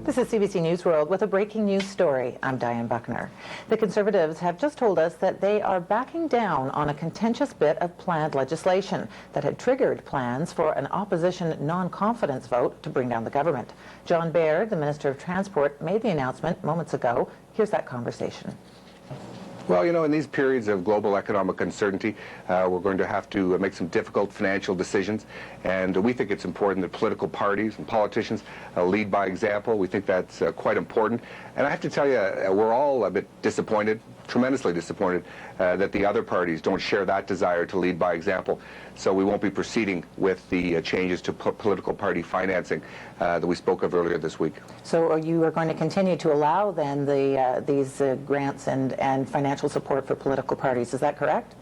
This is CBC Newsworld with a breaking news story. I'm Diane Buckner. The Conservatives have just told us that they are backing down on a contentious bit of planned legislation that had triggered plans for an opposition non-confidence vote to bring down the government. John Baird, the Minister of Transport, made the announcement moments ago. Here's that conversation. Well, you know, in these periods of global economic uncertainty, we're going to have to make some difficult financial decisions, and we think it's important that political parties and politicians lead by example. We think that's quite important, and I have to tell you, we're all a bit disappointed, tremendously disappointed, that the other parties don't share that desire to lead by example, so we won't be proceeding with the changes to political party financing that we spoke of earlier this week. So you are going to continue to allow then these grants and financial support for political parties, is that correct?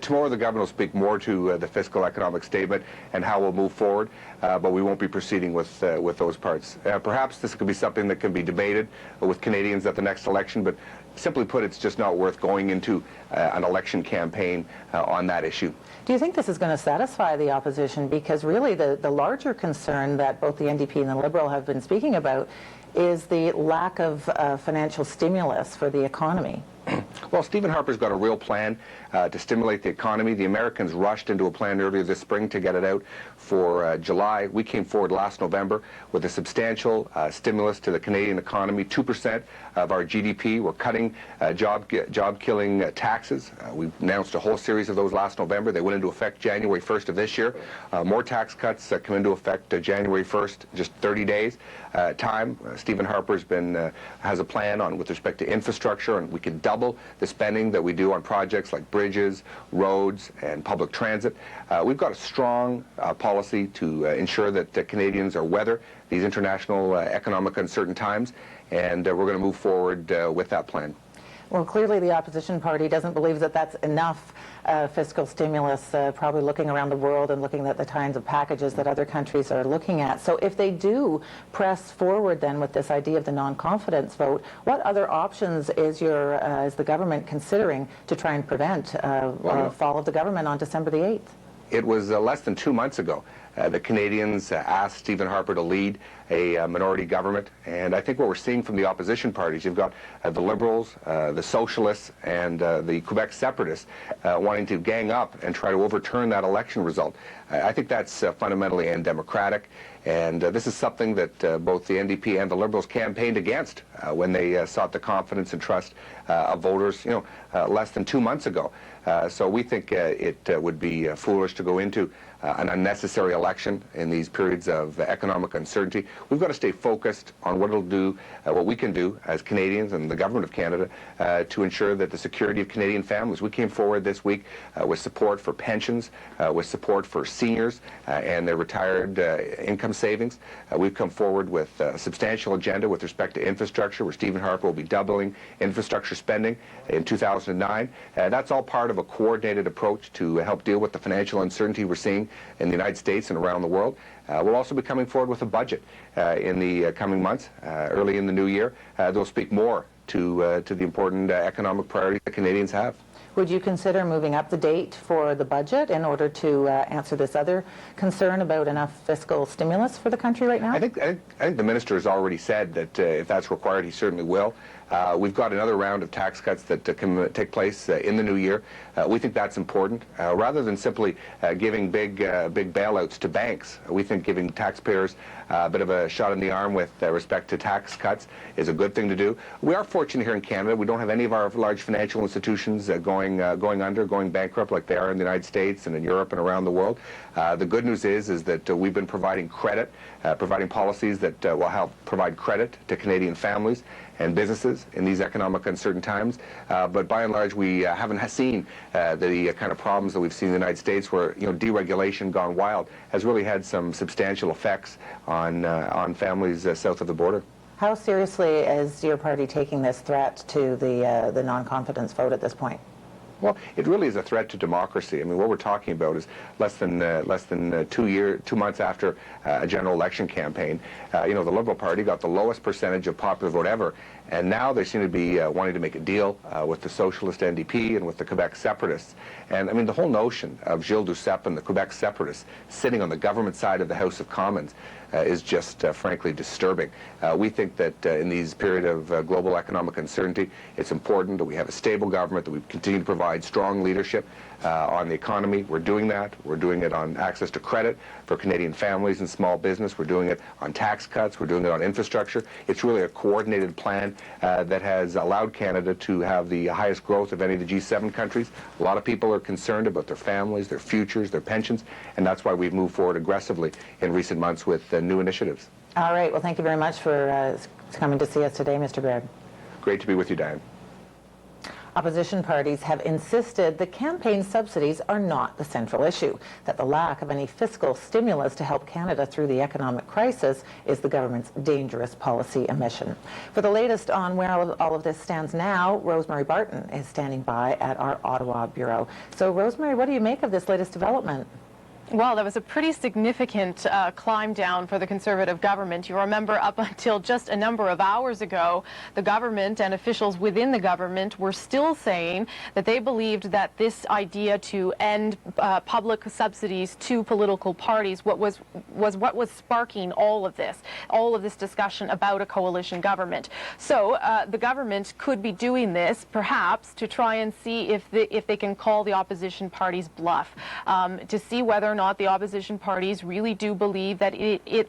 Tomorrow the government will speak more to the fiscal economic statement and how we'll move forward, but we won't be proceeding with those parts. Perhaps this could be something that can be debated with Canadians at the next election, but simply put, it's just not worth going into an election campaign on that issue. Do you think this is going to satisfy the opposition? Because really the larger concern that both the NDP and the Liberal have been speaking about is the lack of financial stimulus for the economy. Well, Stephen Harper's got a real plan to stimulate the economy. The Americans rushed into a plan earlier this spring to get it out for July. We came forward last November with a substantial stimulus to the Canadian economy, 2% of our GDP. We're cutting job-killing taxes. We announced a whole series of those last November. They went into effect January 1st of this year. More tax cuts come into effect January 1st, just 30 days time. Stephen Harper's has a plan with respect to infrastructure, and we can double the spending that we do on projects like bridges, roads, and public transit. We've got a strong policy to ensure that Canadians are weather these international economic uncertain times, and we're going to move forward with that plan. Well, clearly the opposition party doesn't believe that that's enough fiscal stimulus, probably looking around the world and looking at the kinds of packages that other countries are looking at. So if they do press forward then with this idea of the non-confidence vote, what other options is the government considering to try and prevent fall of the government on December the 8th? It was less than 2 months ago the Canadians asked Stephen Harper to lead a minority government, and I think what we're seeing from the opposition parties, you've got the Liberals, the Socialists, and the Quebec Separatists wanting to gang up and try to overturn that election result. I think that's fundamentally undemocratic, and this is something that both the NDP and the Liberals campaigned against when they sought the confidence and trust of voters, less than 2 months ago. So we think it would be foolish to go into an unnecessary election in these periods of economic uncertainty. We've got to stay focused on what it'll do, what we can do as Canadians and the government of Canada to ensure that the security of Canadian families. We came forward this week with support for pensions, with support for seniors and their retired income savings. We've come forward with a substantial agenda with respect to infrastructure, where Stephen Harper will be doubling infrastructure spending in 2009. That's all part of a coordinated approach to help deal with the financial uncertainty we're seeing in the United States and around the world. We'll also be coming forward with a budget in the coming months, early in the new year. They'll speak more to the important economic priorities that Canadians have. Would you consider moving up the date for the budget in order to answer this other concern about enough fiscal stimulus for the country right now? I think the minister has already said that if that's required, he certainly will. We've got another round of tax cuts that can take place in the new year. We think that's important. Rather than simply giving big bailouts to banks, we think giving taxpayers a bit of a shot in the arm with respect to tax cuts is a good thing to do. We are fortunate here in Canada. We don't have any of our large financial institutions going bankrupt like they are in the United States and in Europe and around the world. The good news is that we've been providing credit, providing policies that will help provide credit to Canadian families and businesses in these economic uncertain times. But by and large, we haven't seen the kind of problems that we've seen in the United States, where deregulation gone wild has really had some substantial effects on families south of the border. How seriously is your party taking this threat to the non-confidence vote at this point? Well, it really is a threat to democracy. I mean, what we're talking about is less than 2 months after a general election campaign. The Liberal Party got the lowest percentage of popular vote ever, and now they seem to be wanting to make a deal with the Socialist NDP and with the Quebec separatists. And I mean, the whole notion of Gilles Duceppe and the Quebec separatists sitting on the government side of the House of Commons is just frankly disturbing. We think that in these period of global economic uncertainty, it's important that we have a stable government, that we continue to provide strong leadership on the economy. We're doing that. We're doing it on access to credit for Canadian families and small business. We're doing it on tax cuts. We're doing it on infrastructure. It's really a coordinated plan that has allowed Canada to have the highest growth of any of the G7 countries. A lot of people are concerned about their families, their futures, their pensions, and that's why we've moved forward aggressively in recent months with new initiatives. All right. Well, thank you very much for coming to see us today, Mr. Baird. Great to be with you, Diane. Opposition parties have insisted the campaign subsidies are not the central issue, that the lack of any fiscal stimulus to help Canada through the economic crisis is the government's dangerous policy omission. For the latest on where all of this stands now, Rosemary Barton is standing by at our Ottawa bureau. So, Rosemary, what do you make of this latest development? Well, that was a pretty significant climb down for the Conservative government. You remember up until just a number of hours ago, the government and officials within the government were still saying that they believed that this idea to end public subsidies to political parties what was sparking all of this discussion about a coalition government. So the government could be doing this perhaps to try and see if they can call the opposition parties bluff, to see whether or not the opposition parties really do believe that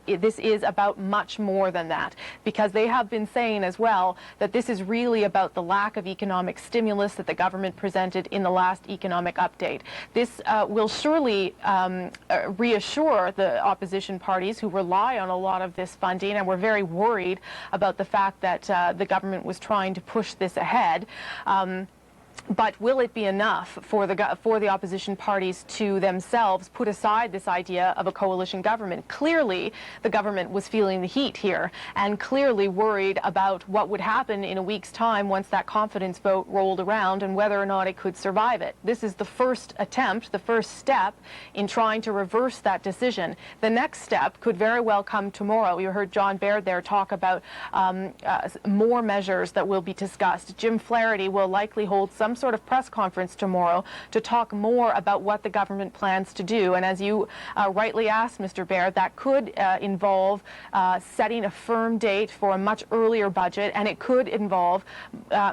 this is about much more than that, because they have been saying as well that this is really about the lack of economic stimulus that the government presented in the last economic update. This will surely reassure the opposition parties who rely on a lot of this funding and were very worried about the fact that the government was trying to push this ahead. But will it be enough for the opposition parties to themselves put aside this idea of a coalition government? Clearly, the government was feeling the heat here and clearly worried about what would happen in a week's time once that confidence vote rolled around and whether or not it could survive it. This is the first attempt, the first step in trying to reverse that decision. The next step could very well come tomorrow. You heard John Baird there talk about more measures that will be discussed. Jim Flaherty will likely hold some sort of press conference tomorrow to talk more about what the government plans to do. And as you rightly asked, Mr. Baird, that could involve setting a firm date for a much earlier budget, and it could involve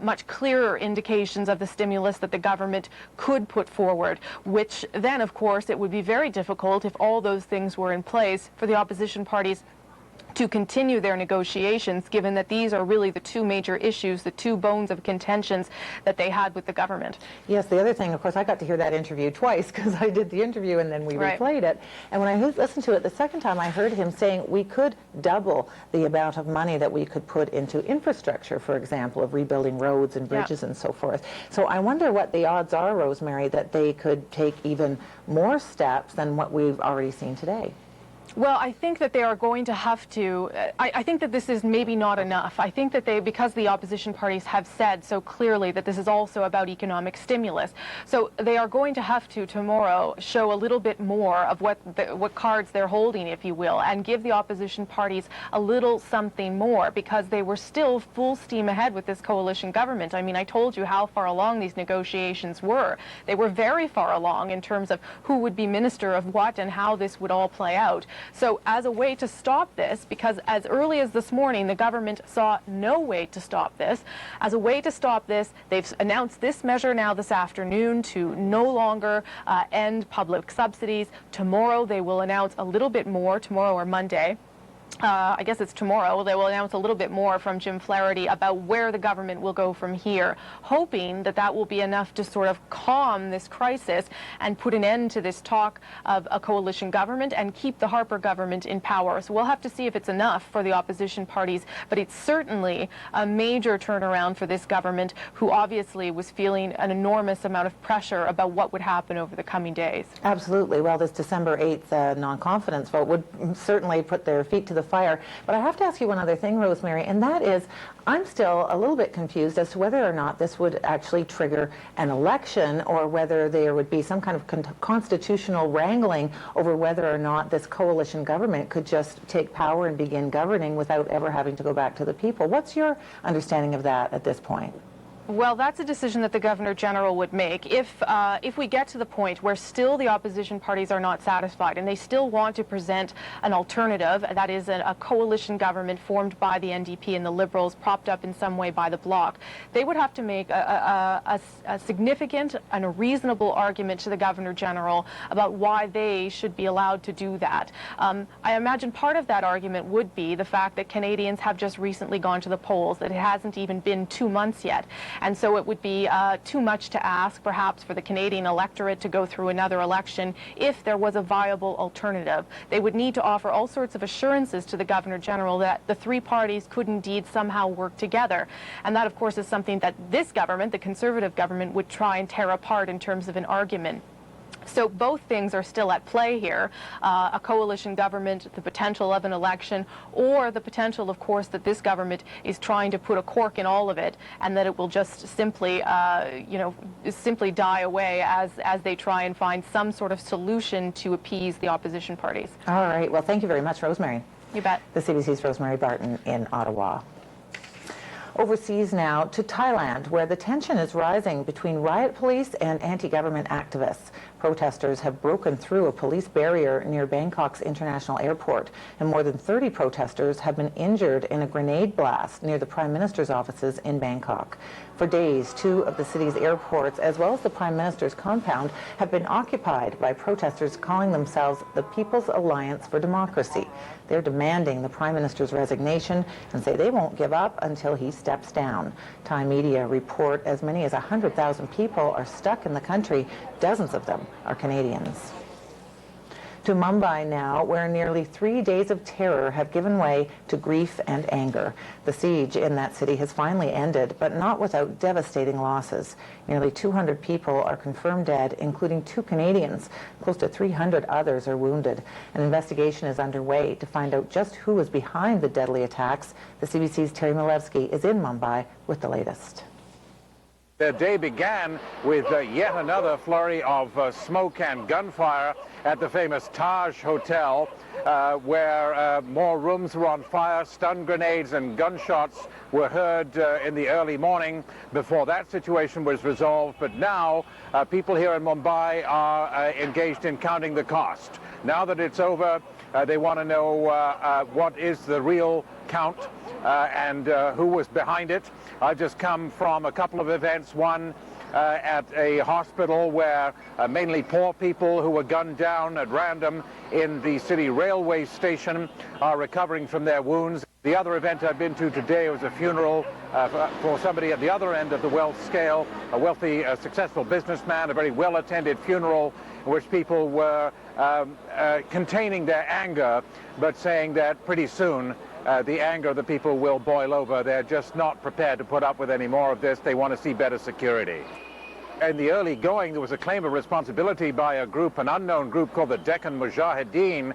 much clearer indications of the stimulus that the government could put forward, which then, of course, it would be very difficult if all those things were in place for the opposition parties to continue their negotiations, given that these are really the two major issues, the two bones of contentions that they had with the government. Yes, the other thing, of course, I got to hear that interview twice because I did the interview and then we replayed it. And when I listened to it the second time, I heard him saying we could double the amount of money that we could put into infrastructure, for example, of rebuilding roads and bridges and so forth. So I wonder what the odds are, Rosemary, that they could take even more steps than what we've already seen today. Well, I think that they are going to have to, I think that this is maybe not enough. I think that because the opposition parties have said so clearly that this is also about economic stimulus, so they are going to have to tomorrow show a little bit more of what cards they're holding, if you will, and give the opposition parties a little something more, because they were still full steam ahead with this coalition government. I mean, I told you how far along these negotiations were. They were very far along in terms of who would be minister of what and how this would all play out. So as a way to stop this, because as early as this morning, the government saw no way to stop this, as a way to stop this, they've announced this measure now this afternoon to no longer end public subsidies. Tomorrow they will announce a little bit more, tomorrow or Monday. I guess it's tomorrow, they will announce a little bit more from Jim Flaherty about where the government will go from here, hoping that that will be enough to sort of calm this crisis and put an end to this talk of a coalition government and keep the Harper government in power. So we'll have to see if it's enough for the opposition parties, but it's certainly a major turnaround for this government, who obviously was feeling an enormous amount of pressure about what would happen over the coming days. Absolutely. Well, this December 8th non-confidence vote would certainly put their feet to the fire. But I have to ask you one other thing, Rosemary, and that is, I'm still a little bit confused as to whether or not this would actually trigger an election, or whether there would be some kind of constitutional wrangling over whether or not this coalition government could just take power and begin governing without ever having to go back to the people. What's your understanding of that at this point? Well, that's a decision that the Governor General would make. If we get to the point where still the opposition parties are not satisfied and they still want to present an alternative, that is a coalition government formed by the NDP and the Liberals, propped up in some way by the Bloc, they would have to make a significant and a reasonable argument to the Governor General about why they should be allowed to do that. I imagine part of that argument would be the fact that Canadians have just recently gone to the polls, that it hasn't even been 2 months yet. And so it would be too much to ask, perhaps, for the Canadian electorate to go through another election if there was a viable alternative. They would need to offer all sorts of assurances to the Governor General that the three parties could indeed somehow work together. And that, of course, is something that this government, the Conservative government, would try and tear apart in terms of an argument. So both things are still at play here, a coalition government, the potential of an election, or the potential, of course, that this government is trying to put a cork in all of it, and that it will just simply, simply die away as they try and find some sort of solution to appease the opposition parties. All right. Well, thank you very much, Rosemary. You bet. The CBC's Rosemary Barton in Ottawa. Overseas now to Thailand, where the tension is rising between riot police and anti-government activists. Protesters have broken through a police barrier near Bangkok's international airport, and more than 30 protesters have been injured in a grenade blast near the Prime Minister's offices in Bangkok. For days, 2 of the city's airports, as well as the Prime Minister's compound, have been occupied by protesters calling themselves the People's Alliance for Democracy. They're demanding the Prime Minister's resignation and say they won't give up until he steps down. Thai media report as many as 100,000 people are stuck in the country. Dozens of them are Canadians. To Mumbai now, where nearly 3 days of terror have given way to grief and anger. The siege in that city has finally ended, but not without devastating losses. Nearly 200 people are confirmed dead, including 2 Canadians. Close to 300 others are wounded. An investigation is underway to find out just who was behind the deadly attacks. The CBC's Terry Milewski is in Mumbai with the latest. The day began with yet another flurry of smoke and gunfire at the famous Taj Hotel, where more rooms were on fire. Stun grenades and gunshots were heard in the early morning before that situation was resolved. But now people here in Mumbai are engaged in counting the cost. Now that it's over, they want to know what is the real count and who was behind it. I've just come from a couple of events, one at a hospital where mainly poor people who were gunned down at random in the city railway station are recovering from their wounds. The other event I've been to today was a funeral for somebody at the other end of the wealth scale, a wealthy, successful businessman, a very well-attended funeral in which people were containing their anger, but saying that pretty soon the anger of the people will boil over. They're just not prepared to put up with any more of this. They want to see better security. In the early going, there was a claim of responsibility by a group, an unknown group called the Deccan Mujahideen.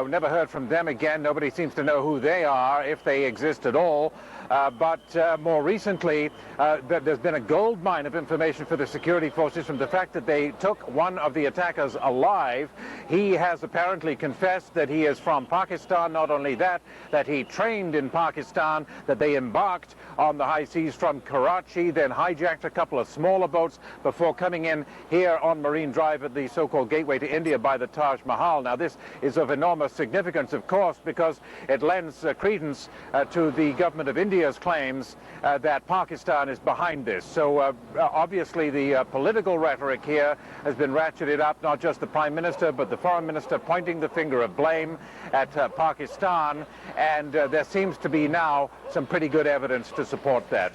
We never heard from them again. Nobody seems to know who they are, if they exist at all. But more recently, there's been a gold mine of information for the security forces from the fact that they took one of the attackers alive. He has apparently confessed that he is from Pakistan. Not only that, that he trained in Pakistan, that they embarked on the high seas from Karachi, then hijacked a couple of smaller boats before coming in here on Marine Drive at the so-called gateway to India by the Taj Mahal. Now, this is of enormous significance, of course, because it lends credence to the government of India's claims that Pakistan is behind this. So obviously the political rhetoric here has been ratcheted up, not just the Prime Minister, but the Foreign Minister pointing the finger of blame at Pakistan, and there seems to be now some pretty good evidence to support that.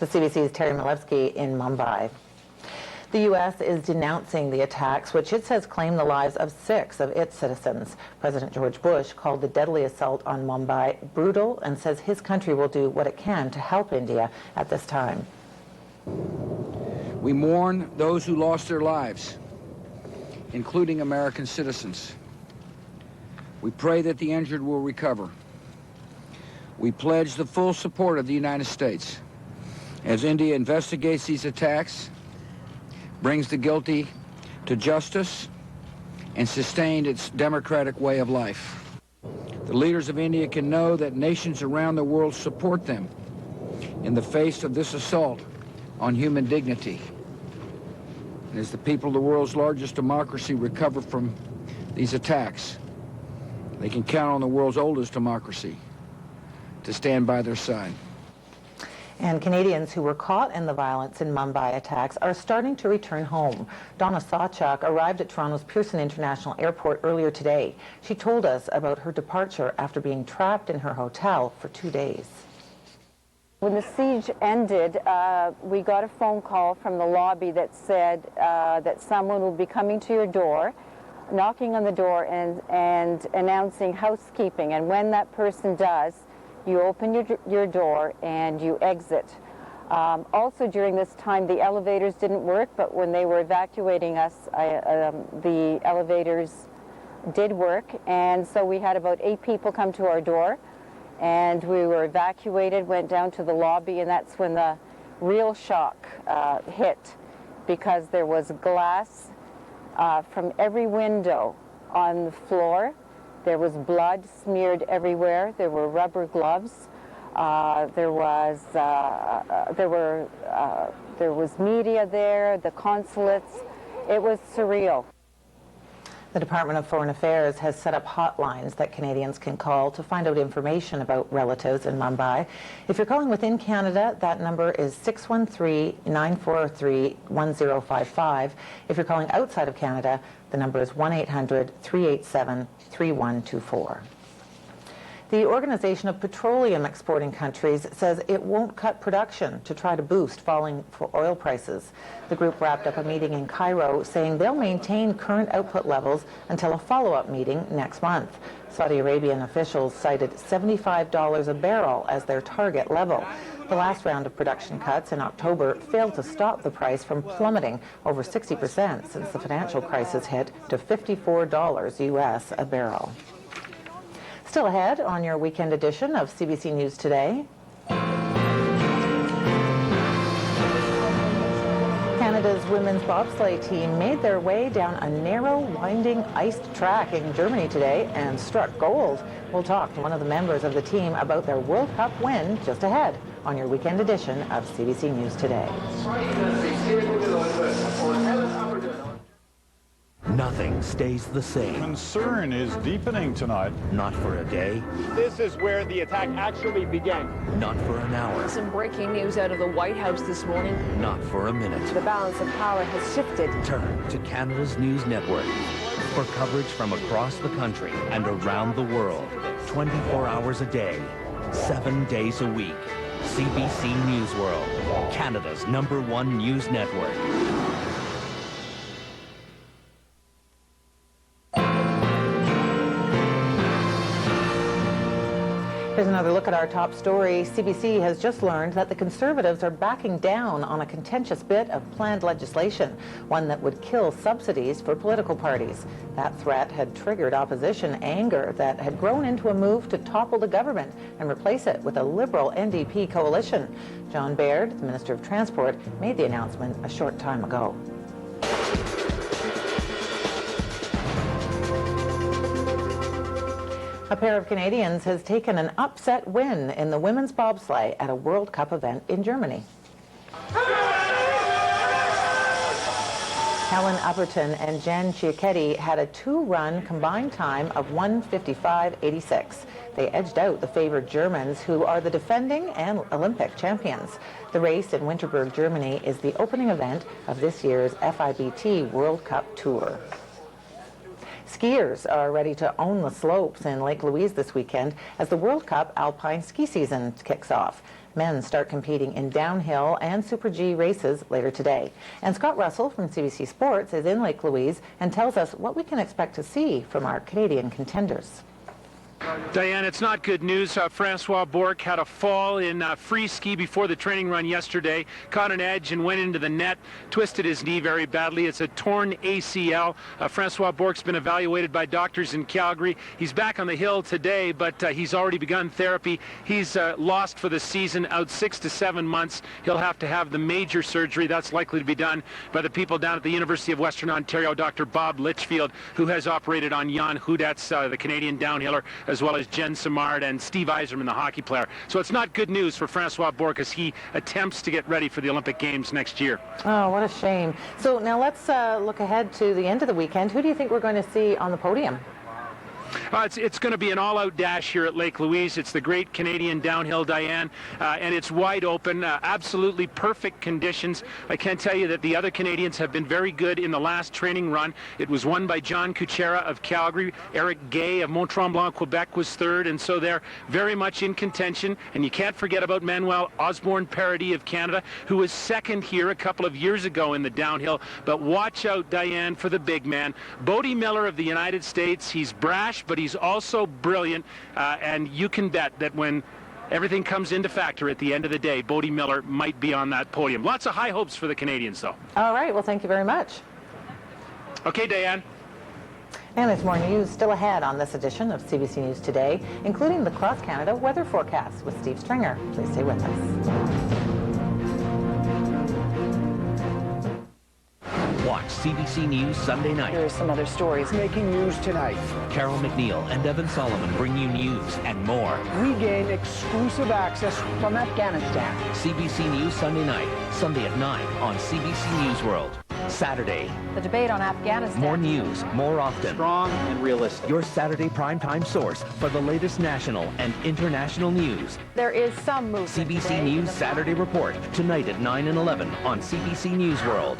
The CBC's Terry Milewski in Mumbai. The U.S. is denouncing the attacks, which it says claim the lives of 6 of its citizens. President George Bush called the deadly assault on Mumbai brutal and says his country will do what it can to help India at this time. We mourn those who lost their lives, including American citizens. We pray that the injured will recover. We pledge the full support of the United States as India investigates these attacks, brings the guilty to justice, and sustained its democratic way of life. The leaders of India can know that nations around the world support them in the face of this assault on human dignity. And as the people of the world's largest democracy recover from these attacks, they can count on the world's oldest democracy to stand by their side. And Canadians who were caught in the violence in Mumbai attacks are starting to return home. Donna Sawchuk arrived at Toronto's Pearson International Airport earlier today. She told us about her departure after being trapped in her hotel for 2 days. When the siege ended, we got a phone call from the lobby that said that someone will be coming to your door, knocking on the door and announcing housekeeping. And when that person does, you open your door and you exit. Also during this time, the elevators didn't work, but when they were evacuating us, the elevators did work. And so we had about 8 people come to our door, and we were evacuated, went down to the lobby, and that's when the real shock hit, because there was glass from every window on the floor. There was blood smeared everywhere. There were rubber gloves. There was media there, the consulates. It was surreal. The Department of Foreign Affairs has set up hotlines that Canadians can call to find out information about relatives in Mumbai. If you're calling within Canada, that number is 613-943-1055. If you're calling outside of Canada, the number is 1-800-387-3124. The Organization of Petroleum Exporting Countries says it won't cut production to try to boost falling oil prices. The group wrapped up a meeting in Cairo saying they'll maintain current output levels until a follow-up meeting next month. Saudi Arabian officials cited $75 a barrel as their target level. The last round of production cuts in October failed to stop the price from plummeting over 60% since the financial crisis hit to $54 US a barrel. Still ahead on your weekend edition of CBC News Today. Canada's women's bobsleigh team made their way down a narrow, winding, iced track in Germany today and struck gold. We'll talk to one of the members of the team about their World Cup win just ahead on your weekend edition of CBC News Today. Nothing stays the same. Concern is deepening tonight. Not for a day. This is where the attack actually began. Not for an hour. Some breaking news out of the White House this morning. Not for a minute. The balance of power has shifted. Turn to Canada's News Network for coverage from across the country and around the world. 24 hours a day, 7 days a week. CBC Newsworld, Canada's #1 news network. Here's another look at our top story. CBC has just learned that the Conservatives are backing down on a contentious bit of planned legislation, one that would kill subsidies for political parties. That threat had triggered opposition anger that had grown into a move to topple the government and replace it with a Liberal NDP coalition. John Baird, the Minister of Transport, made the announcement a short time ago. A pair of Canadians has taken an upset win in the women's bobsleigh at a World Cup event in Germany. Helen Upperton and Jen Chiacchetti had a 2-run combined time of 1:55.86. They edged out the favored Germans, who are the defending and Olympic champions. The race in Winterberg, Germany is the opening event of this year's FIBT World Cup Tour. Skiers are ready to own the slopes in Lake Louise this weekend as the World Cup Alpine ski season kicks off. Men start competing in downhill and Super G races later today. And Scott Russell from CBC Sports is in Lake Louise and tells us what we can expect to see from our Canadian contenders. Diane, it's not good news. Francois Bourque had a fall in free ski before the training run yesterday, caught an edge and went into the net, twisted his knee very badly. It's a torn ACL. Francois Bourque's been evaluated by doctors in Calgary. He's back on the hill today, but he's already begun therapy. He's lost for the season, out 6 to 7 months. He'll have to have the major surgery. That's likely to be done by the people down at the University of Western Ontario, Dr. Bob Litchfield, who has operated on Jan Hudets, the Canadian downhiller, as well as Jen Simard and Steve Yzerman, the hockey player. So it's not good news for Francois Bourque as he attempts to get ready for the Olympic Games next year. Oh, what a shame. So now let's look ahead to the end of the weekend. Who do you think we're going to see on the podium? It's going to be an all-out dash here at Lake Louise. It's the great Canadian downhill, Diane, and it's wide open, absolutely perfect conditions. I can tell you that the other Canadians have been very good in the last training run. It was won by John Kuchera of Calgary. Eric Gay of Mont-Tremblant, Quebec was third, and so they're very much in contention. And you can't forget about Manuel Osborne-Paradis of Canada, who was second here a couple of years ago in the downhill. But watch out, Diane, for the big man. Bodie Miller of the United States. He's brash, but he's also brilliant, and you can bet that when everything comes into factor at the end of the day, Bodie Miller might be on that podium. Lots of high hopes for the Canadians, though. All right, well, thank you very much. Okay, Diane. And there's more news still ahead on this edition of CBC News Today, including the Cross Canada weather forecast with Steve Stringer. Please stay with us. Watch CBC News Sunday night. There are some other stories. Making news tonight. Carol McNeil and Evan Solomon bring you news and more. We gain exclusive access from Afghanistan. CBC News Sunday night, Sunday at 9 on CBC Newsworld. Saturday, The debate on Afghanistan. more news, more often. Strong and realistic. Your Saturday primetime source for the latest national and international news. There is some movement CBC today in News the Saturday Report, tonight at 9 and 11 on CBC Newsworld.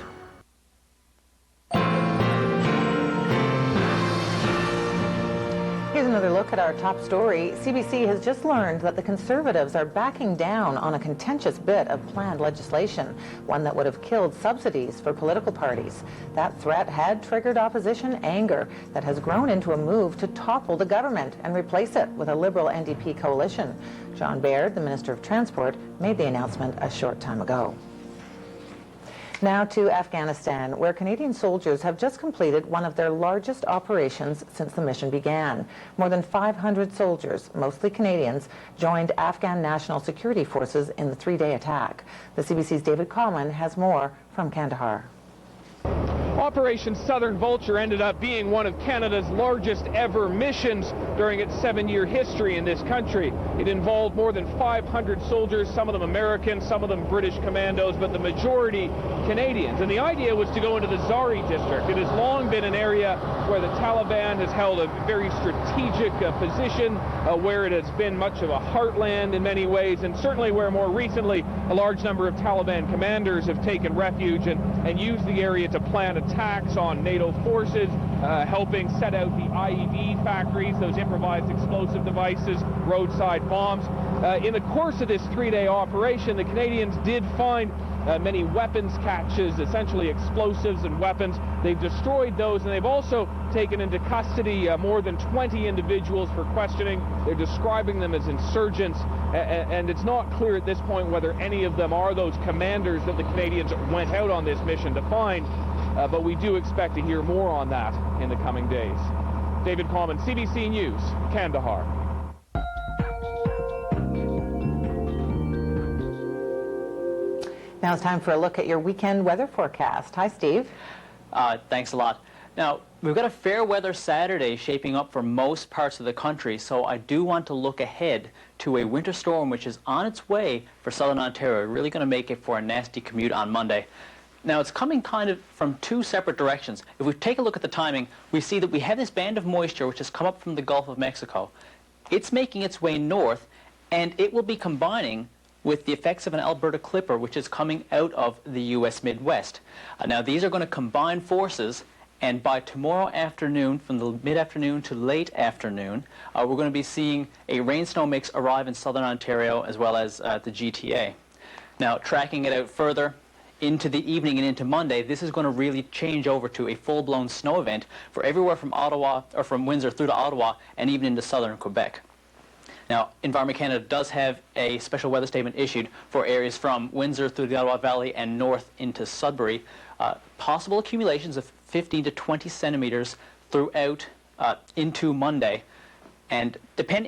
Here's another look at our top story. CBC has just learned that the Conservatives are backing down on a contentious bit of planned legislation, one that would have killed subsidies for political parties. That threat had triggered opposition anger that has grown into a move to topple the government and replace it with a Liberal NDP coalition. John Baird, the Minister of Transport, made the announcement a short time ago. Now to Afghanistan, where Canadian soldiers have just completed one of their largest operations since the mission began. More than 500 soldiers, mostly Canadians, joined Afghan National Security Forces in the three-day attack. The CBC's David Coleman has more from Kandahar. Operation Southern Vulture ended up being one of Canada's largest ever missions during its 7-year history in this country. It involved more than 500 soldiers, some of them American, some of them British commandos, but the majority Canadians. And the idea was to go into the Zari district. It has long been an area where the Taliban has held a very strategic position, where it has been much of a heartland in many ways, and certainly where more recently a large number of Taliban commanders have taken refuge and used the area to plan attacks on NATO forces, helping set out the IED factories, those improvised explosive devices, roadside bombs. In the course of this three-day operation, the Canadians did find many weapons caches, essentially explosives and weapons. They've destroyed those, and they've also taken into custody more than 20 individuals for questioning. They're describing them as insurgents, and it's not clear at this point whether any of them are those commanders that the Canadians went out on this mission to find, but we do expect to hear more on that in the coming days. David Coleman, CBC News, Kandahar. Now it's time for a look at your weekend weather forecast. Hi, Steve. Thanks a lot. Now, we've got a fair weather Saturday shaping up for most parts of the country, so I do want to look ahead to a winter storm which is on its way for southern Ontario, really going to make it for a nasty commute on Monday. Now, it's coming kind of from two separate directions. If we take a look at the timing, we see that we have this band of moisture which has come up from the Gulf of Mexico. It's making its way north, and it will be combining with the effects of an Alberta clipper, which is coming out of the U.S. Midwest. Now, these are going to combine forces, and by tomorrow afternoon, from the mid-afternoon to late afternoon, we're going to be seeing a rain-snow mix arrive in southern Ontario as well as the GTA. Now, tracking it out further, into the evening and into Monday, this is going to really change over to a full-blown snow event for everywhere from Ottawa, or from Windsor through to Ottawa, and even into southern Quebec. Now, Environment Canada does have a special weather statement issued for areas from Windsor through the Ottawa Valley and north into Sudbury. Possible accumulations of 15 to 20 centimeters throughout into Monday. And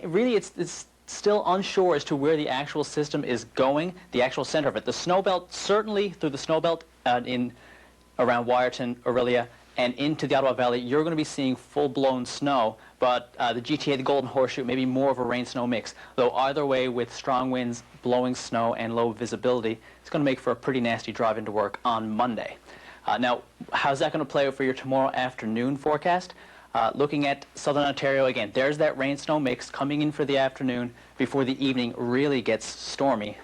really, it's still unsure as to where the actual system is going, the actual center of it. The snow belt, certainly through the snow belt in around Wyerton, Orillia, and into the Ottawa Valley, you're going to be seeing full-blown snow, but the GTA, the Golden Horseshoe, maybe more of a rain-snow mix. Though either way, with strong winds, blowing snow, and low visibility, it's going to make for a pretty nasty drive into work on Monday. Now, how's that going to play out for your tomorrow afternoon forecast? Looking at southern Ontario, again, there's that rain-snow mix coming in for the afternoon before the evening really gets stormy.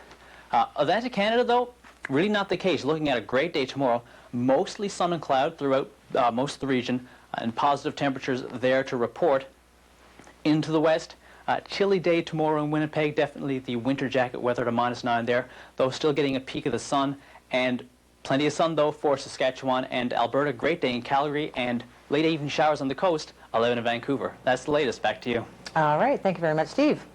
Atlantic Canada, though, really not the case. Looking at a great day tomorrow, mostly sun and cloud throughout most of the region, and positive temperatures there to report. Into the west, chilly day tomorrow in Winnipeg, definitely the winter jacket weather to -9 there, though still getting a peek of the sun, and plenty of sun, though, for Saskatchewan and Alberta. Great day in Calgary, and late evening showers on the coast, 11 in Vancouver. That's the latest. Back to you. All right. Thank you very much, Steve.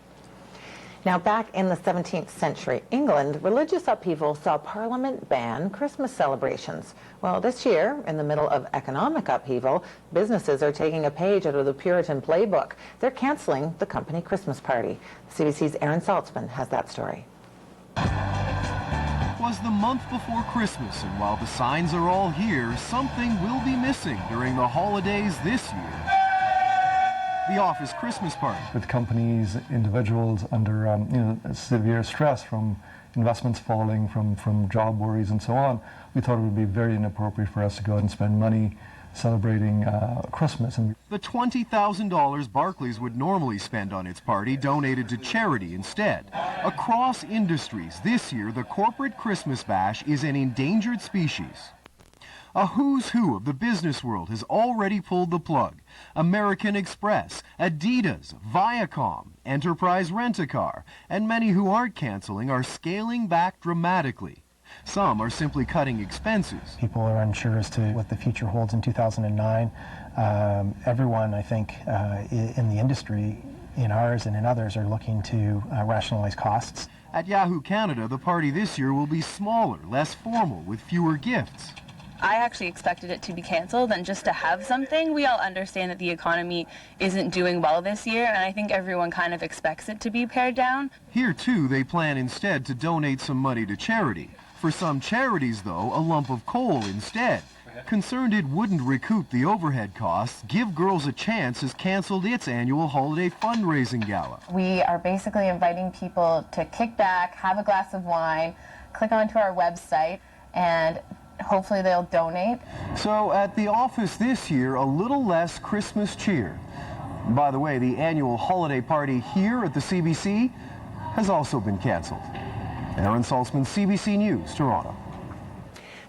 Now, back in the 17th century, England, religious upheaval saw Parliament ban Christmas celebrations. Well, this year, in the middle of economic upheaval, businesses are taking a page out of the Puritan playbook. They're canceling the company Christmas party. CBC's Aaron Saltzman has that story. It was the month before Christmas, and while the signs are all here, something will be missing during the holidays this year. The office Christmas party. With companies, individuals under severe stress from investments falling, from job worries and so on, we thought it would be very inappropriate for us to go out and spend money celebrating Christmas. And the $20,000 Barclays would normally spend on its party donated to charity instead. Across industries, this year the corporate Christmas bash is an endangered species. A who's who of the business world has already pulled the plug. American Express, Adidas, Viacom, Enterprise Rent-A-Car, and many who aren't canceling are scaling back dramatically. Some are simply cutting expenses. People are unsure as to what the future holds in 2009. Everyone, I think, in the industry, in ours and in others, are looking to rationalize costs. At Yahoo Canada, the party this year will be smaller, less formal, with fewer gifts. I actually expected it to be canceled and just to have something. We all understand that the economy isn't doing well this year, and I think everyone kind of expects it to be pared down. Here, too, they plan instead to donate some money to charity. For some charities, though, a lump of coal instead. Concerned it wouldn't recoup the overhead costs, Give Girls a Chance has canceled its annual holiday fundraising gala. We are basically inviting people to kick back, have a glass of wine, click onto our website, and hopefully they'll donate. So at the office this year, a little less Christmas cheer. By the way, the annual holiday party here at the CBC has also been canceled. Aaron Saltzman, CBC News, Toronto.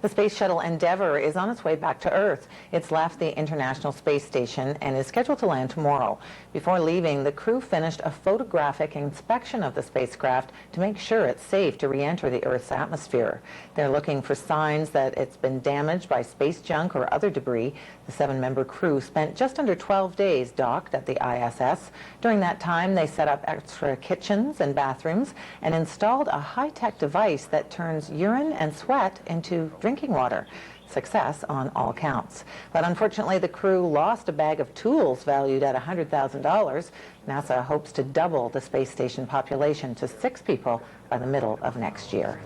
The Space Shuttle Endeavour is on its way back to Earth. It's left the International Space Station and is scheduled to land tomorrow. Before leaving, the crew finished a photographic inspection of the spacecraft to make sure it's safe to re-enter the Earth's atmosphere. They're looking for signs that it's been damaged by space junk or other debris. The 7-member crew spent just under 12 days docked at the ISS. During that time, they set up extra kitchens and bathrooms and installed a high-tech device that turns urine and sweat into drinking water. Success on all counts. But unfortunately, the crew lost a bag of tools valued at $100,000. NASA hopes to double the space station population to 6 people by the middle of next year.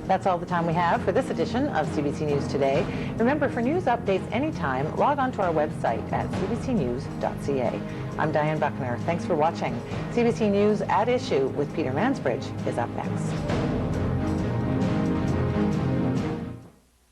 That's all the time we have for this edition of CBC News Today. Remember, for news updates anytime, log on to our website at cbcnews.ca. I'm Diane Buckner. Thanks for watching. CBC News at Issue with Peter Mansbridge is up next.